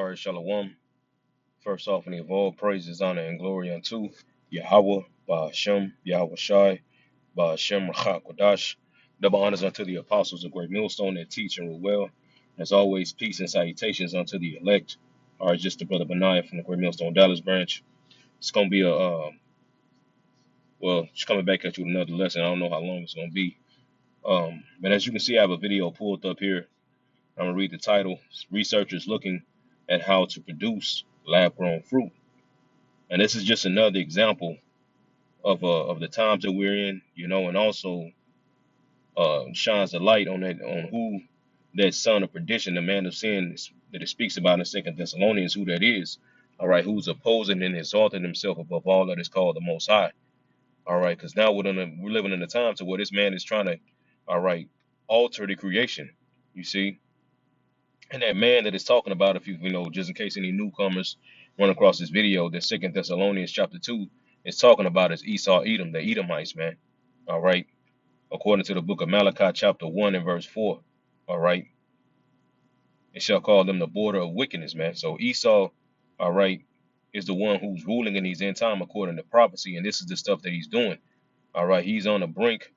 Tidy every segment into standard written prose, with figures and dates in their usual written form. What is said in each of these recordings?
All right, Shalom. First off, and of all praises, honor, and glory unto Yahweh, Ba'ashem, Yahweh Shai, Ba'ashem, Rachak Kodash. Double honors unto the apostles of Great Millstone that teach and rule well. As always, peace and salutations unto the elect. All right, just the brother Benaiah from the Great Millstone Dallas branch. It's going to be just coming back at you with another lesson. I don't know how long it's going to be. But as you can see, I have a video pulled up here. I'm going to read the title. Researchers looking at how to produce lab-grown fruit. And this is just another example of the times that we're in, and also shines the light on who that son of perdition, the man of sin that it speaks about in Second Thessalonians, who that is. All right, who's opposing and exalting himself above all that is called the Most High. All right, because now we're living in a time to where this man is trying to, all right, alter the creation. You see, and that man that is talking about, if just in case any newcomers run across this video, that Second Thessalonians chapter 2 is talking about is Esau, Edom, the Edomites, man. All right. According to the book of Malachi chapter 1 and verse 4. All right. It shall call them the border of wickedness, man. So Esau, all right, is the one who's ruling in these end time according to prophecy. And this is the stuff that he's doing. All right. He's on the brink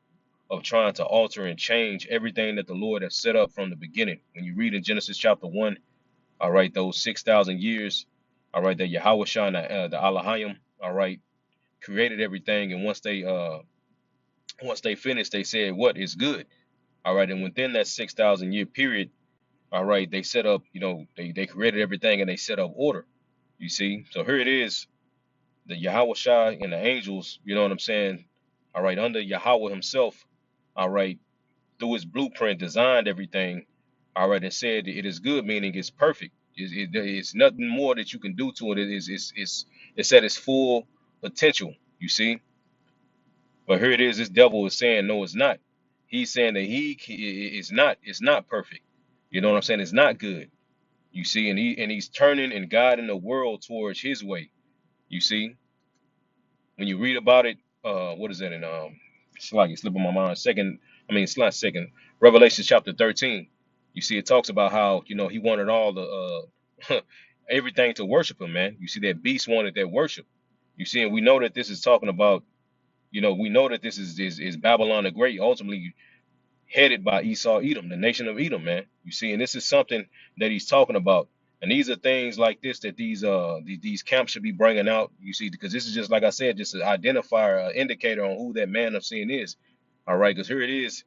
of trying to alter and change everything that the Lord has set up from the beginning. When you read in Genesis chapter 1, all right, those 6,000 years, all right, that Yahweh Shah and the Elohim, all right, created everything. And once they finished, they said, what is good? All right. And within that 6,000 year period, all right, they set up, they created everything and they set up order. You see? So here it is, the Yahweh Shah and the angels, you know what I'm saying? All right, under Yahweh himself, all right, through his blueprint, designed everything, all right, and said it is good, meaning it's perfect. It's nothing more that you can do to it. It's at its full potential, you see? But here it is, this devil is saying, no, it's not. He's saying that it's not perfect. You know what I'm saying? It's not good. You see, and he's turning and guiding the world towards his way. You see, when you read about it, what is that in it's like it's slipping my mind. It's not second. Revelation chapter 13. You see, it talks about how, he wanted all the everything to worship him, man. You see, that beast wanted that worship. You see, and we know that this is talking about, we know that this is Babylon the Great, ultimately headed by Esau, Edom, the nation of Edom, man. You see, and this is something that he's talking about. And these are things like this that these camps should be bringing out. You see, because this is just like I said, just an identifier, indicator on who that man of sin is. All right, because here it is,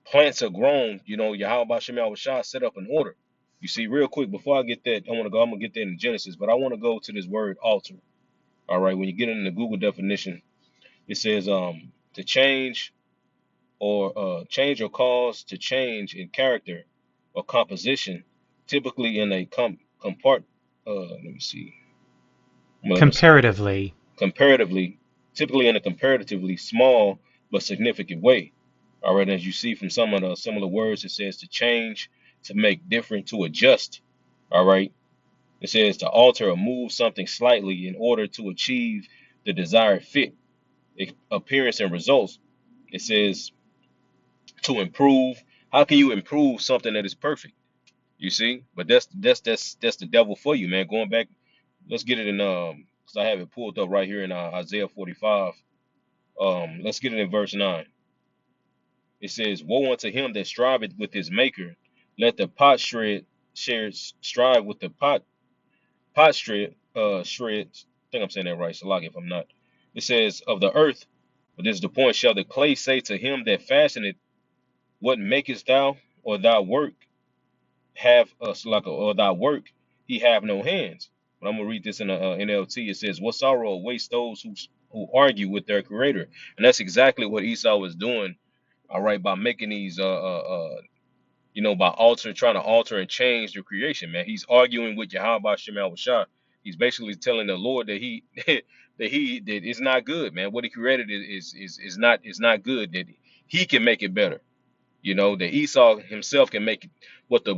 plants are grown. Yahweh Bashem Yahweh Shah set up an order. You see, real quick before I get that, I'm gonna get that in Genesis, but I want to go to this word alter. All right, when you get into the Google definition, it says to change or cause to change in character or composition, typically in a let me see. Comparatively. Comparatively, typically in a comparatively small but significant way. All right, as you see from some of the similar words, it says to change, to make different, to adjust. All right, it says to alter or move something slightly in order to achieve the desired fit, appearance, and results. It says to improve. How can you improve something that is perfect? You see, but that's the devil for you, man. Going back, let's get it in because I have it pulled up right here in Isaiah 45. Let's get it in verse 9. It says, "Woe unto him that striveth with his maker. Let the strive with the shred. I think I'm saying that right. Salaki, if I'm not. It says, of the earth, but this is the point. Shall the clay say to him that fashioneth, what makest thou, or thy work have or thy work he have no hands?" But I'm gonna read this in a NLT. It says, "What sorrow awaits those who argue with their creator?" And that's exactly what Esau was doing. All right, by making these by trying to alter and change the creation, man. He's arguing with Yahweh Shema Shah. He's basically telling the Lord that that it's not good, man. What he created is not good. That he can make it better. That Esau himself can make it what the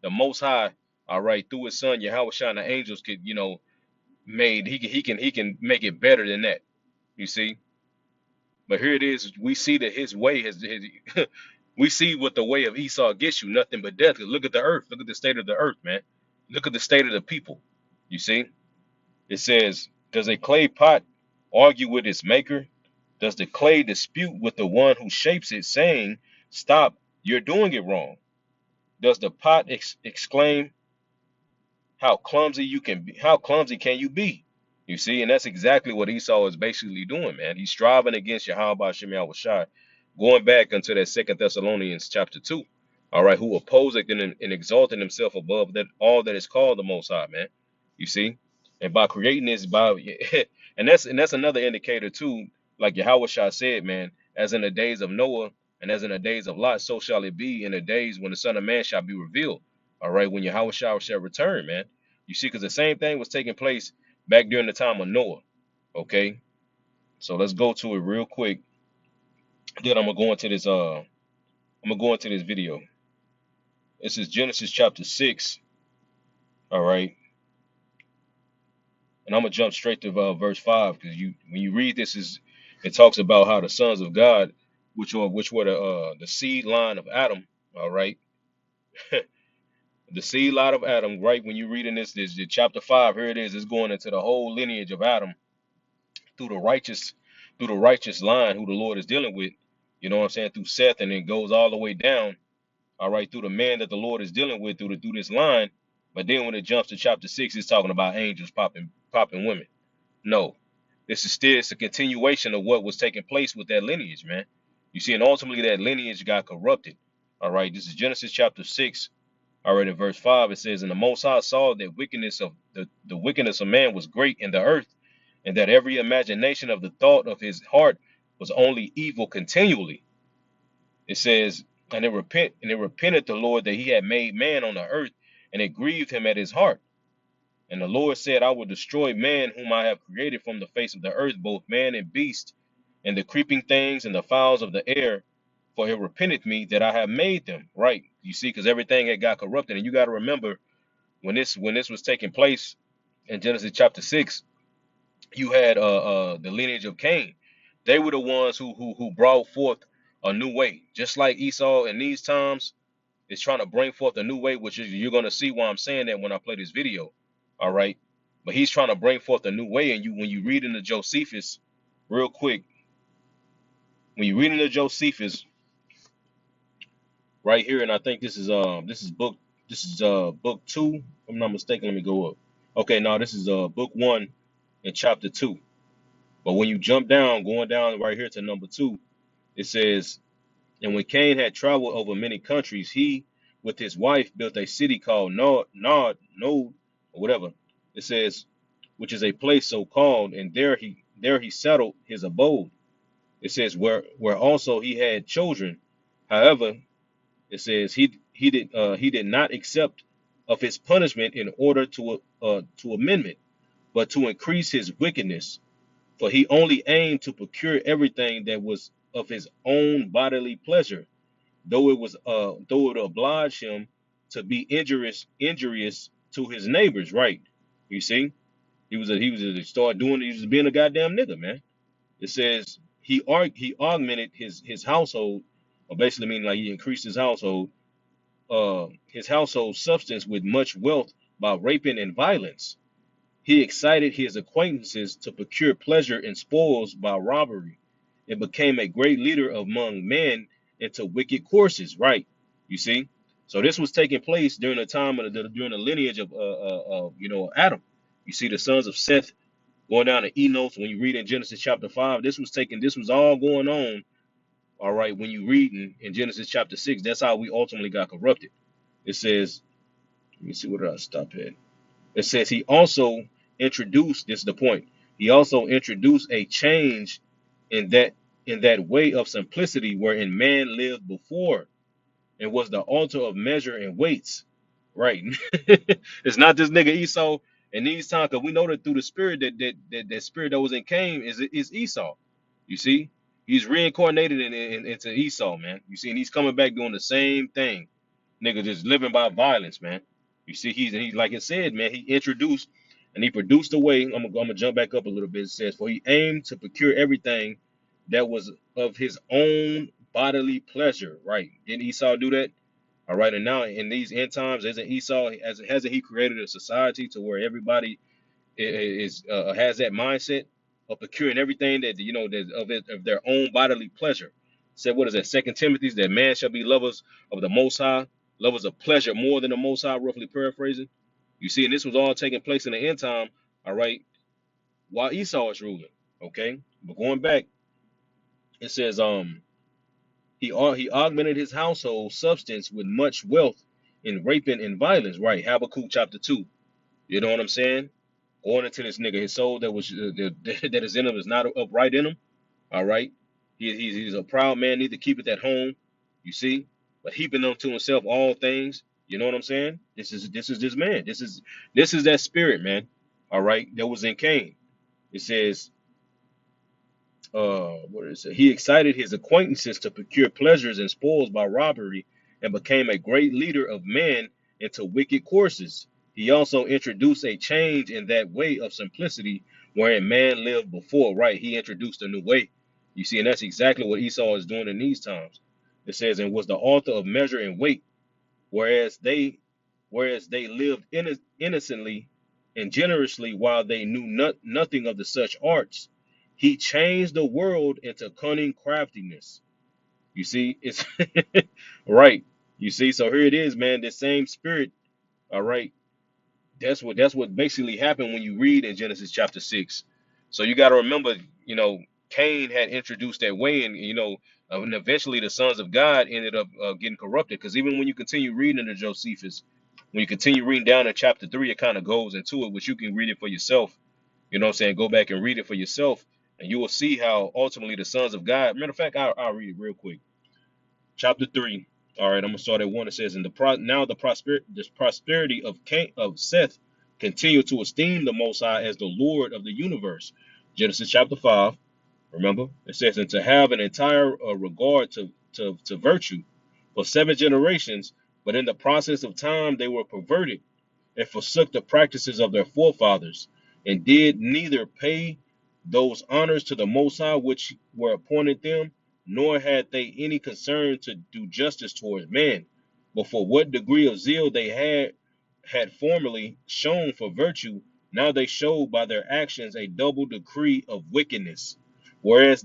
the Most High, all right, through his son Yahweh Shah and the angels could, made he can make it better than that. You see, but here it is. We see that his way has We see what the way of Esau gets you, nothing but death. 'Cause look at the earth. Look at the state of the earth, man. Look at the state of the people. You see? It says, does a clay pot argue with its maker? Does the clay dispute with the one who shapes it, saying, stop, you're doing it wrong? Does the pot exclaim, how clumsy can you be? You see, and that's exactly what Esau is basically doing, man. He's striving against Yahweh Shem Shai, going back into that Second Thessalonians chapter 2. All right, who opposing and exalting himself above that all that is called the Most High, man. You see, and by creating this, by and that's another indicator too. Like Yahweh Shai said, man, as in the days of Noah and as in the days of Lot, so shall it be in the days when the Son of Man shall be revealed. All right, when Yahweh Shai shall return, man. You see, because the same thing was taking place back during the time of Noah. Okay, so let's go to it real quick. Then I'm gonna go into this. I'm gonna go into this video. This is Genesis chapter 6. All right, and I'm gonna jump straight to verse 5 because when you read this, it talks about how the sons of God, which were the seed line of Adam. All right, the seed line of Adam. Right, when you're reading this chapter 5, here it is. It's going into the whole lineage of Adam through the righteous line who the Lord is dealing with. You know what I'm saying? Through Seth, and it goes all the way down. All right, through the man that the Lord is dealing with through this line. But then when it jumps to chapter 6, it's talking about angels popping women. No, this is still it's a continuation of what was taking place with that lineage, man. You see, and ultimately that lineage got corrupted. All right, this is Genesis chapter 6. All right, in verse 5, it says, and the Most High saw that wickedness of the wickedness of man was great in the earth, and that every imagination of the thought of his heart was only evil continually. It says, and it repented the Lord that he had made man on the earth, and it grieved him at his heart. And the Lord said, I will destroy man whom I have created from the face of the earth, both man and beast, and the creeping things and the fowls of the air, for it repented me that I have made them. Right. You see, because everything had got corrupted. And you got to remember when this was taking place in Genesis chapter 6, you had the lineage of Cain. They were the ones who brought forth a new way, just like Esau in these times is trying to bring forth a new way, which is you're gonna see why I'm saying that when I play this video. All right. But he's trying to bring forth a new way. And when you read into Josephus, real quick, when you read into Josephus right here, and I think this is book 2, if I'm not mistaken. Let me go up. Okay, no, this is book 1 in chapter 2. But when you jump down, going down right here to number 2, it says, and when Cain had traveled over many countries, he with his wife built a city called Nod, or whatever. It says, which is a place so called, and there he settled his abode. It says where also he had children. However, it says he did not accept of his punishment in order to amendment, but to increase his wickedness. For he only aimed to procure everything that was of his own bodily pleasure, though it oblige him to be injurious to his neighbors. Right? You see, he started doing he was being a goddamn nigga, man. It says he augmented his household, or basically meaning like he increased his household substance with much wealth by raping and violence. He excited his acquaintances to procure pleasure and spoils by robbery, and became a great leader among men into wicked courses. Right? You see, so this was taking place during the time of during the lineage of Adam. You see the sons of Seth going down to Enos. When you read in Genesis chapter 5, this was all going on. All right, when you read in Genesis chapter 6, that's how we ultimately got corrupted. It says, let me see, where did I stop at? It says he also introduced, this is the point, he also introduced a change in that way of simplicity wherein man lived before, and was the altar of measure and weights. Right. It's not this nigga Esau in these times, because we know that through the spirit that spirit that was in Cain is Esau. You see, he's reincarnated into Esau, man. You see, and he's coming back doing the same thing. Nigga just living by violence, man. You see, he's like it said, man, he introduced and he produced a way. I'm gonna jump back up a little bit. It says, for he aimed to procure everything that was of his own bodily pleasure, right? Didn't Esau do that? All right, and now in these end times, isn't Esau hasn't he created a society to where everybody is has that mindset of procuring everything that that of their own bodily pleasure. Said what is that? Second Timothy's that man shall be lovers of the Most High, lovers of pleasure more than the Most High. Roughly paraphrasing. You see, and this was all taking place in the end time. All right, while Esau is ruling. Okay, but going back, it says he augmented his household substance with much wealth in raping and violence. Right, Habakkuk chapter 2. You know what I'm saying? Going into this nigga, his soul that was that is in him is not upright in him. All right, he's a proud man, neither keepeth at home. You see, but heaping unto himself all things. You know what I'm saying? This man. This is that spirit, man. All right, that was in Cain. It says, what is it? He excited his acquaintances to procure pleasures and spoils by robbery, and became a great leader of men into wicked courses. He also introduced a change in that way of simplicity wherein man lived before. Right? He introduced a new way. You see, and that's exactly what Esau is doing in these times. It says, and was the author of measure and weight, whereas they lived innocently and generously while they knew nothing of the such arts. He changed the world into cunning craftiness. You see, it's right. You see, so here it is, man. The same spirit. All right. That's what basically happened when you read in Genesis chapter 6. So you got to remember, Cain had introduced that way, and and eventually the sons of God ended up getting corrupted. Because even when you continue reading the Josephus, when you continue reading down in chapter 3, it kind of goes into it, which you can read it for yourself. You know what I'm saying? Go back and read it for yourself, and you will see how ultimately the sons of God. Matter of fact, I'll read it real quick. Chapter 3. All right, I'm gonna start at 1. It says, "And now the prosperity of Seth continued to esteem the Most High as the Lord of the universe." Genesis chapter 5. Remember, it says, "And to have an entire regard to virtue for 7 generations, but in the process of time they were perverted and forsook the practices of their forefathers, and did neither pay those honors to the Most High which were appointed them, nor had they any concern to do justice towards man. But for what degree of zeal they had formerly shown for virtue, now they showed by their actions a double degree of wickedness, whereas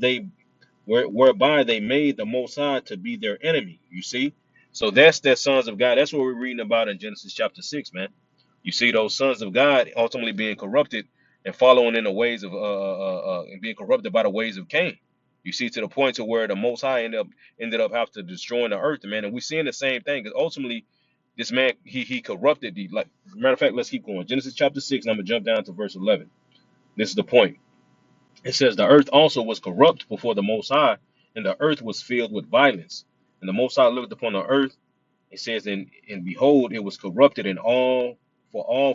whereby they made the Most High to be their enemy." You see, so that's that sons of God. That's what we're reading about in Genesis chapter 6, man. You see those sons of God ultimately being corrupted and following in the ways of and being corrupted by the ways of Cain. You see, to the point to where the Most High ended up having to destroying the earth, man. And we're seeing the same thing because ultimately this man he corrupted the like. Matter of fact, let's keep going. Genesis chapter 6, and I'm gonna jump down to verse 11. This is the point. It says, "The earth also was corrupt before the Most High, and the earth was filled with violence. And the Most High looked upon the earth." It says, and behold, it was corrupted, and all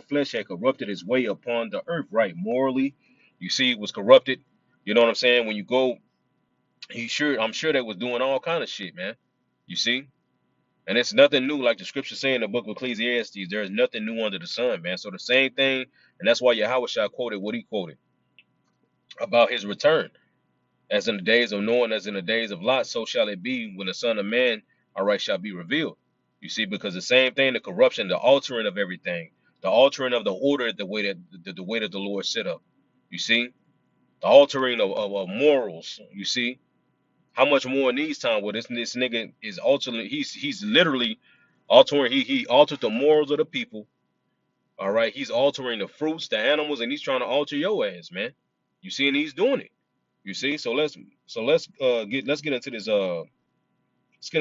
flesh had corrupted its way upon the earth, right? Morally, you see, it was corrupted. You know what I'm saying? When you go, I'm sure they was doing all kind of shit, man. You see? And it's nothing new, like the scripture say in the book of Ecclesiastes, there is nothing new under the sun, man. So the same thing, and that's why Yahweh quoted what he quoted about his return. As in the days of Noah, and as in the days of Lot, so shall it be when the Son of Man, all right, shall be revealed. You see, because the same thing, the corruption, the altering of everything, the altering of the order, the way that the Lord set up. You see, the altering of morals. You see, how much more in these times where this nigga is altering? He's literally altering. He altered the morals of the people. All right, he's altering the fruits, the animals, and he's trying to alter your ass, man. You see, and he's doing it. You see, so let's get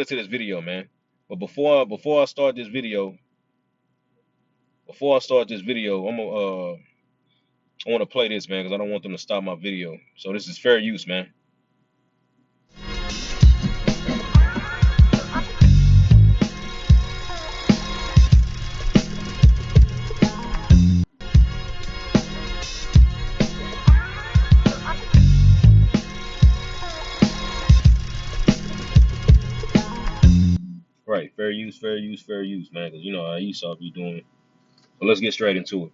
into this video, man. But before I start this video, I want to play this, man, because I don't want them to stop my video. So this is fair use, man. Right, fair use, man, because you know how Esau be doing it. So let's get straight into it.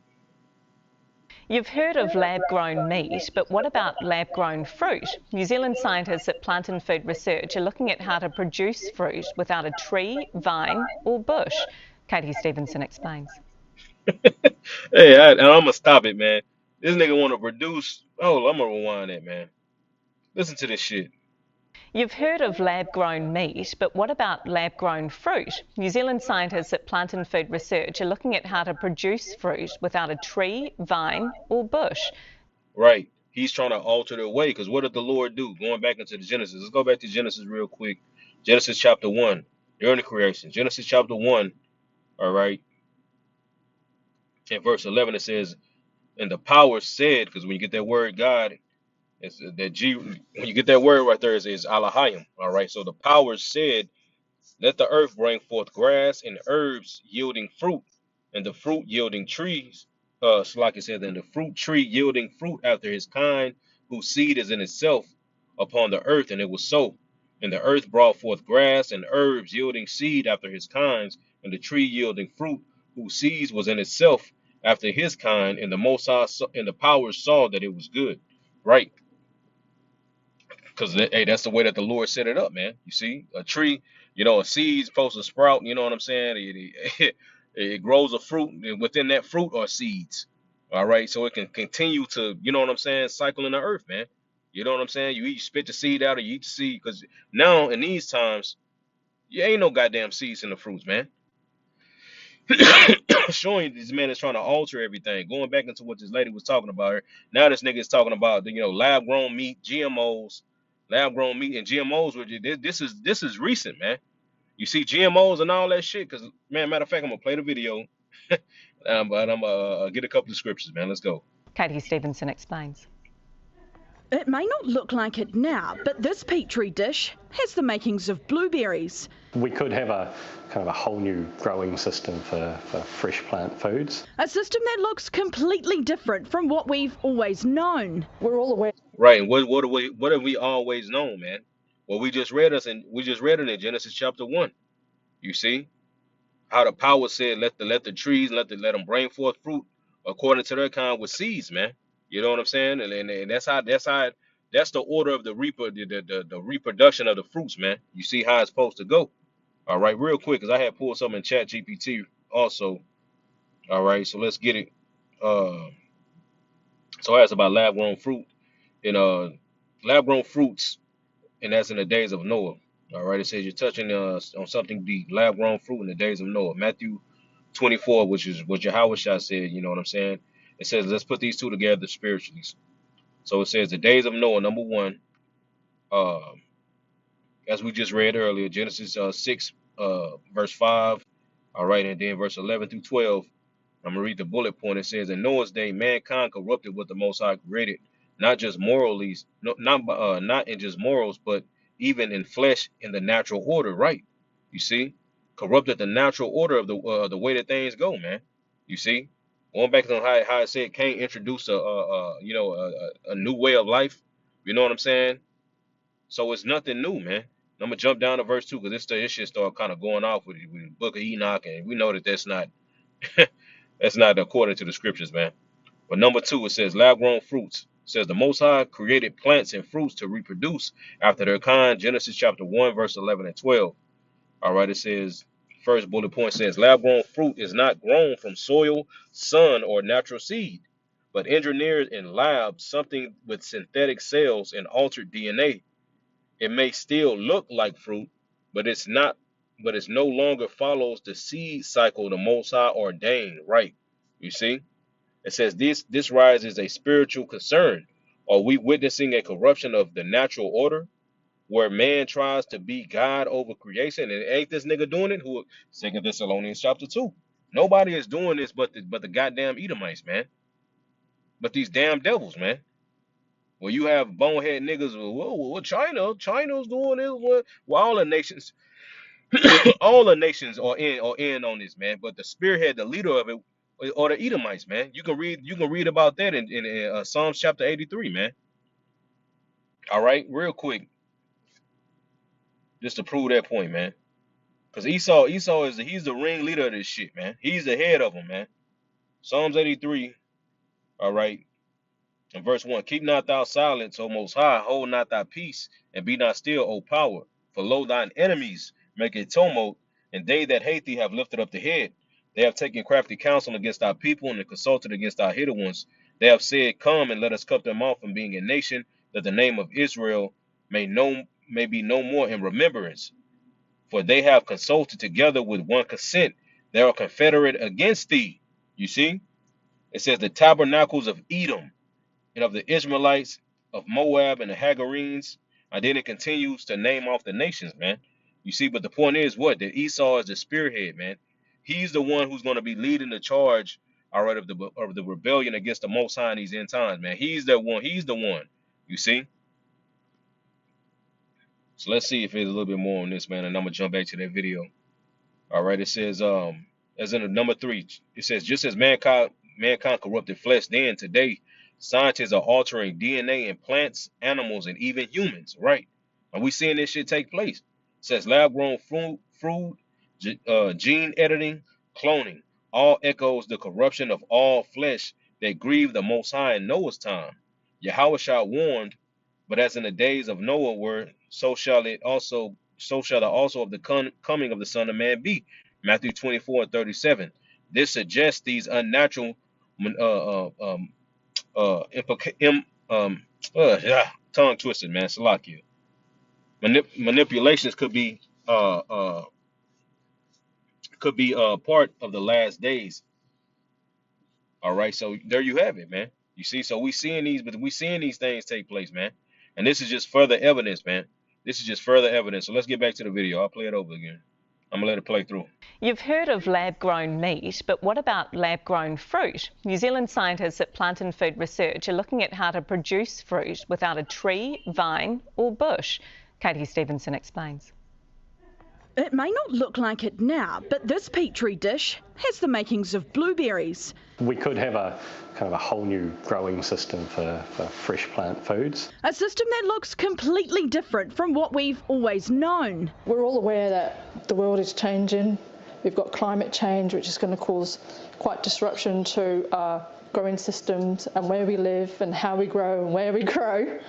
You've heard of lab-grown meat, but what about lab-grown fruit? New Zealand scientists at Plant and Food Research are looking at how to produce fruit without a tree, vine or bush. Katie Stevenson explains. Hey, I'm gonna stop it, man. This nigga want to produce. Oh, I'm gonna rewind that, man. Listen to this shit. You've heard of lab-grown meat, but what about lab-grown fruit? New Zealand scientists at Plant and Food Research are looking at how to produce fruit without a tree, vine or bush. Right. He's trying to alter their way, because what did the Lord do? Going back into the Genesis. Let's go back to Genesis real quick. Genesis chapter 1. During the creation. Genesis chapter 1. All right. In verse 11 it says, and the power said, because when you get that word God, it's that G, when you get that word right there, is Elohim. All right. So the power said, let the earth bring forth grass and herbs yielding fruit, and the fruit yielding trees. So like it said, and the fruit tree yielding fruit after his kind, whose seed is in itself upon the earth, and it was so. And the earth brought forth grass and herbs yielding seed after his kinds, and the tree yielding fruit, whose seed was in itself after his kind. And the Most High and the powers saw that it was good. Right. Because hey, that's the way that the Lord set it up, man. You see, a tree, a seed's supposed to sprout. You know what I'm saying? It grows a fruit, and within that fruit are seeds. All right, so it can continue to, you know what I'm saying, cycle in the earth, man. You know what I'm saying? You spit the seed out, or you eat the seed. Because now in these times, you ain't no goddamn seeds in the fruits, man. Showing you this man is trying to alter everything. Going back into what this lady was talking about here. Now this nigga is talking about lab grown meat, GMOs, lab grown meat and GMOs. This is recent, man. You see GMOs and all that shit. Cause man, matter of fact, I'm gonna play the video, but I'm gonna get a couple of scriptures, man. Let's go. Katie Stevenson explains. It may not look like it now, but this petri dish has the makings of blueberries. We could have a kind of a whole new growing system for fresh plant foods. A system that looks completely different from what we've always known. We're all aware. Right, and what have we always known, man? Well, we just read it in Genesis chapter 1. You see how the power said, let the trees let them bring forth fruit according to their kind with seeds, man. You know what I'm saying? And that's the order of the reproduction of the fruits, man. You see how it's supposed to go. All right, real quick, because I had pulled something in Chat GPT also. All right, so let's get it. So that's about lab grown fruit and lab grown fruits, and that's in the days of Noah. All right, it says you're touching on something deep. Lab grown fruit in the days of Noah. Matthew 24, which is what Yahweh Shah said. You know what I'm saying? It says let's put these two together spiritually. So it says the days of Noah, number one, as we just read earlier, Genesis 6, verse 5. All right, and then verse 11 through 12. I'm gonna read the bullet point. It says, "In Noah's day, mankind corrupted what the Most High created, not just morally, no, not in just morals, but even in flesh, in the natural order." Right? You see, corrupted the natural order of the way that things go, man. You see, going back to how I said, Cain introduced a new way of life. You know what I'm saying? So it's nothing new, man. I'm gonna jump down to verse 2 because this shit start kind of going off with the book of Enoch, and we know that that's not that's not according to the scriptures, man. But number 2, it says lab grown fruits. It says the Most High created plants and fruits to reproduce after their kind. Genesis chapter 1, verse 11 and 12. All right, it says, first bullet point says lab grown fruit is not grown from soil, sun, or natural seed, but engineered in labs, something with synthetic cells and altered DNA. It may still look like fruit, but it's not, but it's no longer follows the seed cycle the Most High ordained, right? You see? It says this raises a spiritual concern. Are we witnessing a corruption of the natural order where man tries to be God over creation? And ain't this nigga doing it? Who 2 Thessalonians chapter 2. Nobody is doing this but the goddamn Edomites, man. But these damn devils, man. Well, you have bonehead niggas. Well, China's doing this. Well, all the nations are in on this, man. But the spearhead, the leader of it, are the Edomites, man. You can read about that in Psalms chapter 83, man. All right, real quick, just to prove that point, man. Because Esau he's the ringleader of this shit, man. He's the head of them, man. Psalms 83, All right. In verse 1, keep not thou silence, O Most High, hold not thy peace, and be not still, O power. For lo, thine enemies make a tumult, and they that hate thee have lifted up the head. They have taken crafty counsel against our people, and consulted against our hidden ones. They have said, come and let us cut them off from being a nation, that the name of Israel may be no more in remembrance. For they have consulted together with one consent. They are confederate against thee. You see? It says the tabernacles of Edom, and of the Ishmaelites, of Moab, and the Hagarenes. And then it continues to name off the nations, man. You see, but the point is what? That Esau is the spearhead, man. He's the one who's going to be leading the charge, all right, of the rebellion against the Most High in these end times, man. He's the one. He's the one. You see? So let's see if there's a little bit more on this, man. And I'm gonna jump back to that video. All right, it says, as in the number 3, it says, just as mankind corrupted flesh then, today scientists are altering DNA in plants, animals, and even humans, right? And we seeing this shit take place. It says lab-grown food, gene editing, cloning, all echoes the corruption of all flesh that grieved the Most High in Noah's time. Yahushua warned, but as in the days of Noah were, so shall the also of the coming of the Son of Man be. Matthew 24:37. This suggests these unnatural tongue twisted, man. Salakia. Manipulations could be part of the last days. All right, so there you have it, man. You see, so we seeing these things take place, man. And this is just further evidence, man. This is just further evidence. So let's get back to the video. I'll play it over again. I'm gonna let it play through. You've heard of lab-grown meat, but what about lab-grown fruit? New Zealand scientists at Plantain Food Research are looking at how to produce fruit without a tree, vine or bush. Katie Stevenson explains. It may not look like it now, but this petri dish has the makings of blueberries. We could have a kind of a whole new growing system for fresh plant foods. A system that looks completely different from what we've always known. We're all aware that the world is changing. We've got climate change, which is going to cause quite disruption to our growing systems and where we live and how we grow and where we grow.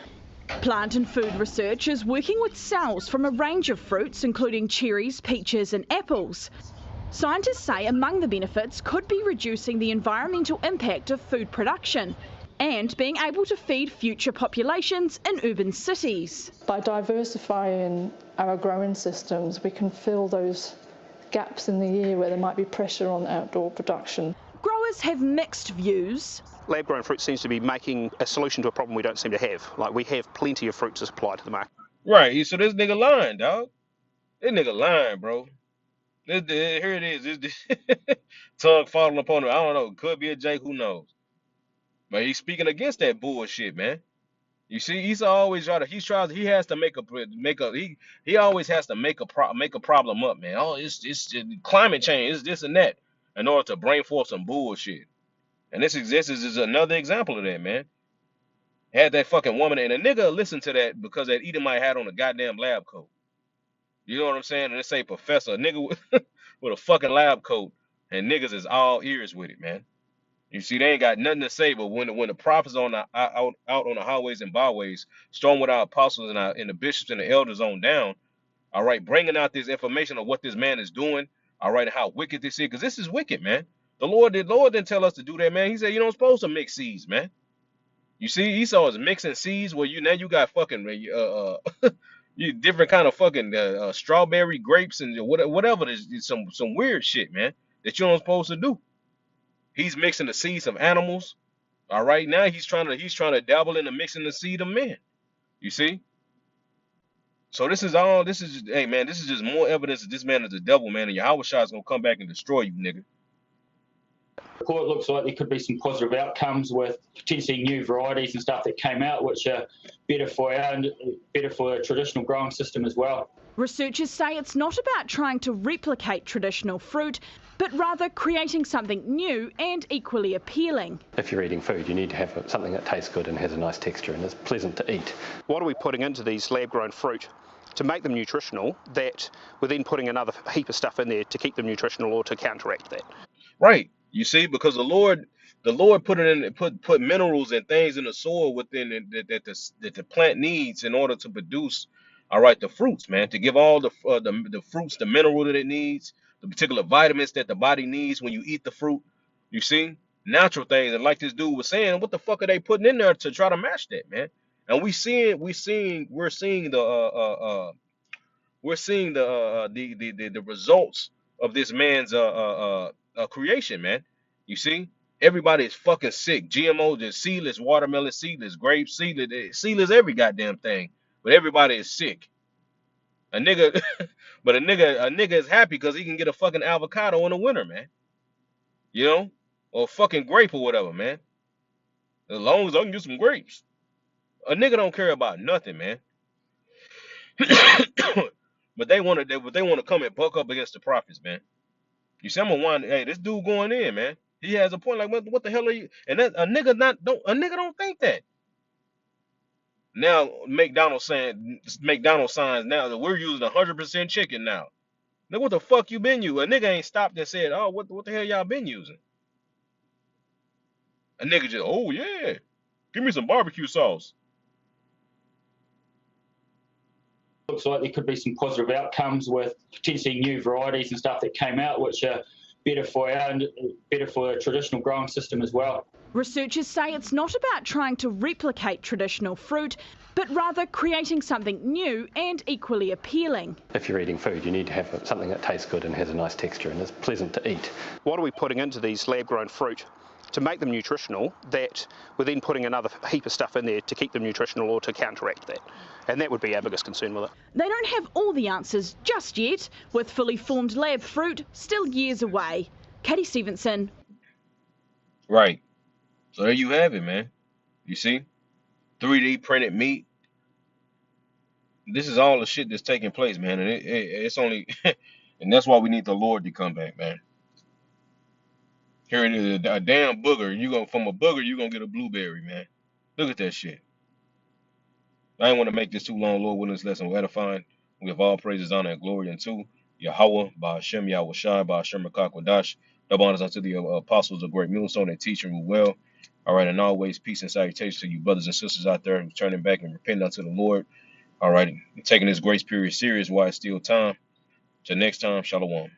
Plantain Food Research is working with cells from a range of fruits, including cherries, peaches and apples. Scientists say among the benefits could be reducing the environmental impact of food production and being able to feed future populations in urban cities. By diversifying our growing systems, we can fill those gaps in the year where there might be pressure on outdoor production. Growers have mixed views. Lab-grown fruit seems to be making a solution to a problem we don't seem to have. Like, we have plenty of fruit to supply to the market. Right, so this nigga lying, dog. This nigga lying, bro. Here it is. This tongue falling upon him. I don't know. Could be a Jake. Who knows? But he's speaking against that bullshit, man. You see, he always he has to he always has to make a problem up, man. Oh, it's climate change. It's this and that in order to bring forth some bullshit. And this is another example of that, man. Had that fucking woman and a nigga listen to that because that Edomite had on a goddamn lab coat. You know what I'm saying? And they say professor, a nigga with a fucking lab coat, and niggas is all ears with it, man. You see, they ain't got nothing to say, but when the prophets on the, out on the highways and byways, storm with our apostles and the bishops and the elders on down, all right, bringing out this information of what this man is doing, all right, and how wicked this is, because this is wicked, man. The Lord didn't tell us to do that, man. He said you don't supposed to mix seeds, man. You see, Esau is mixing seeds where you got fucking you different kind of fucking strawberry grapes and whatever. There's some weird shit, man, that you don't supposed to do. He's mixing the seeds of animals. All right, now he's trying to dabble into mixing the seed of men. You see? So this is hey man, this is just more evidence that this man is the devil, man, and Yahushua is gonna come back and destroy you, nigga. Report looks like there could be some positive outcomes with potentially new varieties and stuff that came out, which are better for a traditional growing system as well. Researchers say it's not about trying to replicate traditional fruit, but rather creating something new and equally appealing. If you're eating food, you need to have something that tastes good and has a nice texture and is pleasant to eat. What are we putting into these lab-grown fruit to make them nutritional that we're then putting another heap of stuff in there to keep them nutritional or to counteract that? Right. You see, because the Lord The Lord put it in, put minerals and things in the soil within it that the plant needs in order to produce, all right, the fruits, man, to give all the fruits the mineral that it needs, the particular vitamins that the body needs when you eat the fruit. You see, natural things. And like this dude was saying, what the fuck are they putting in there to try to match that, man? And we're seeing the results of this man's creation, man. You see, everybody is fucking sick. GMO, just seedless watermelon, seedless grapes, seedless every goddamn thing. But everybody is sick. A nigga, but a nigga is happy because he can get a fucking avocado in the winter, man. You know, or a fucking grape or whatever, man. As long as I can get some grapes, a nigga don't care about nothing, man. But they want to come and buck up against the prophets, man. You see, I'm gonna wind. Hey, this dude going in, man. He has a point. Like, what the hell are you? And that a nigga don't think that. Now McDonald's signs now that we're using 100% chicken now. Look what the fuck you been using? A nigga ain't stopped and said, oh, what the hell y'all been using? A nigga just, oh yeah, give me some barbecue sauce. Looks like there could be some positive outcomes with potentially new varieties and stuff that came out, which are better for the traditional growing system as well. Researchers say it's not about trying to replicate traditional fruit, but rather creating something new and equally appealing. If you're eating food, you need to have something that tastes good and has a nice texture and is pleasant to eat. What are we putting into these lab-grown fruit to make them nutritional that we're then putting another heap of stuff in there to keep them nutritional or to counteract that? And that would be our biggest concern with it. They don't have all the answers just yet, with fully formed lab fruit still years away. Katie Stevenson. Right. So there you have it, man. You see? 3D printed meat. This is all the shit that's taking place, man. And it's only, and that's why we need the Lord to come back, man. Here it is, a damn booger. From a booger, you're going to get a blueberry, man. Look at that shit. I didn't want to make this too long. Lord, willing, this lesson will edify. We have all praises, honor, and glory unto Yahweh, Ba'ashem, Yahweh Shai, Ba'ashem, Rakakwadash. Double honors unto the apostles of great millstone and teach and rule well. All right, and always peace and salutations to you brothers and sisters out there turning back and repenting unto the Lord. All right, taking this grace period serious while it's still time. Till next time, shalom.